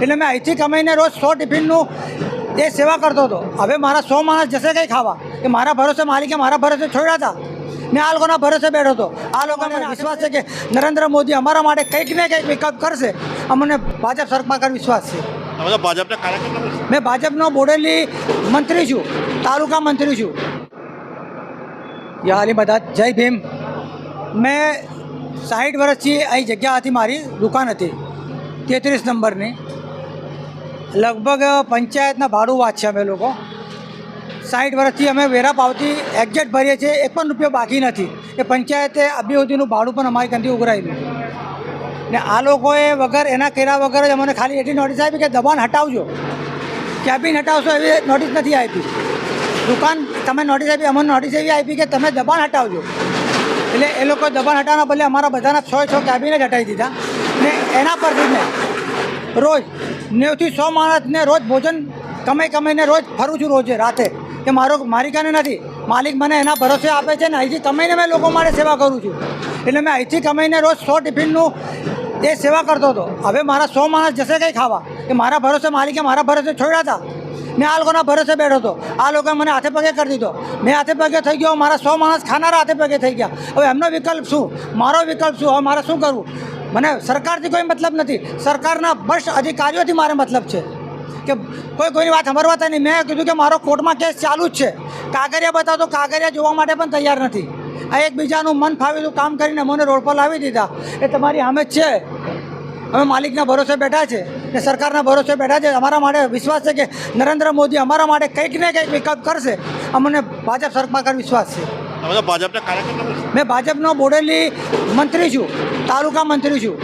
એટલે મેં અહીંથી કમાઈને રોજ 100 ટિફિનનું એ સેવા કરતો હતો. હવે મારા 100 માણસ જશે કંઈ ખાવા કે મારા ભરોસે માલિકે મારા ભરોસે છોડ્યા હતા. મેં આ લોકોના ભરોસે બેઠો હતો. આ લોકોને વિશ્વાસ છે કે નરેન્દ્ર મોદી અમારા માટે કંઈક ને કંઈક વિકલ્પ કરશે. અમને ભાજપ સરકાર પર વિશ્વાસ છે. ભાજપના કાર્યકર્તા મેં ભાજપનો બોડેલી મંત્રી છું, તાલુકા મંત્રી છું. યા અલી બધા જય ભીમ. મેં 60 વર્ષથી અહીં જગ્યા હતી, મારી દુકાન હતી 33 નંબરની. લગભગ પંચાયતના ભાડું વાત છે. અમે લોકો 60 વર્ષથી અમે વેરા પાવતી એક્ઝેક્ટ ભરીએ છીએ, એક પણ રૂપિયો બાકી નથી. એ પંચાયતે અભી સુધીનું ભાડું પણ અમારી ત્યાંથી ઉઘરાયેલું ને આ લોકોએ વગર એના કર્યા વગર જ અમને ખાલી એટલી નોટિસ આપી કે દબાણ હટાવજો. કેબિન હટાવશો એવી નોટિસ નથી આપી. દુકાન તમે નોટિસ આપી, અમને નોટિસ એવી આપી કે તમે દબાણ હટાવજો. એટલે એ લોકો દબાણ હટાવવાના બદલે અમારા બધાના 6 કેબિન જ હટાવી દીધા ને એના પરથી ને રોજ 90 થી 100 માણસને રોજ ભોજન કમાઈને રોજ ફરું છું રોજે રાતે. કે મારી કાને નથી, માલિક મને એના ભરોસે આપે છે ને અહીંથી કમાઈને મેં લોકો માટે સેવા કરું છું. એટલે મેં અહીંથી કમાઈને રોજ 100 ટિફિનનું એ સેવા કરતો હતો. હવે મારા 100 માણસ જશે કંઈ ખાવા કે મારા ભરોસે માલિકે મારા ભરોસે છોડ્યા હતા. મેં આ લોકોના ભરોસે બેઠો હતો. આ લોકોએ મને હાથે પગે કરી દીધો. મેં હાથે પગે થઈ ગયો. મારા 100 માણસ ખાનારા હાથે પગે થઈ ગયા. હવે એમનો વિકલ્પ શું, મારો વિકલ્પ શું? હવે મારે શું કરવું? મને સરકારથી કોઈ મતલબ નથી. સરકારના ભ્રષ્ટ અધિકારીઓથી મારે મતલબ છે કે કોઈની વાત સાંભળવાતા નહીં. મેં કીધું કે મારો કોર્ટમાં કેસ ચાલુ જ છે. કાગળિયા બતાવતો, કાગળિયા જોવા માટે પણ તૈયાર નથી. આ એકબીજાનું મન ફાવેલું કામ કરીને મને રોડ પર લાવી દીધા. એ તમારી સામે જ છે. અમે માલિકના ભરોસે બેઠા છે ને સરકારના ભરોસે બેઠા છે. અમારા માટે વિશ્વાસ છે કે નરેન્દ્ર મોદી અમારા માટે કંઈક ને કંઈક વિકલ્પ કરશે. અમને ભાજપ સરકાર પર વિશ્વાસ છે. ભાજપના કાર્યકર્તા મેં ભાજપનો બોડેલી મંત્રી છું, તાલુકા મંત્રી છું.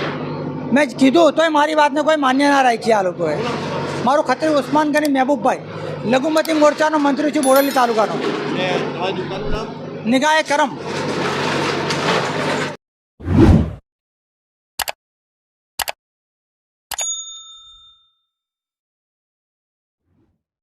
મેં કીધું તોય મારી વાતને કોઈ માન્ય ના રાખી. આ લોકોએ મારું ખત્રી ઉસ્માન ગની મહેબૂબભાઈ, લઘુમતી મોરચાનો મંત્રી છું બોડેલી તાલુકાનો. નિગાહે કરમ.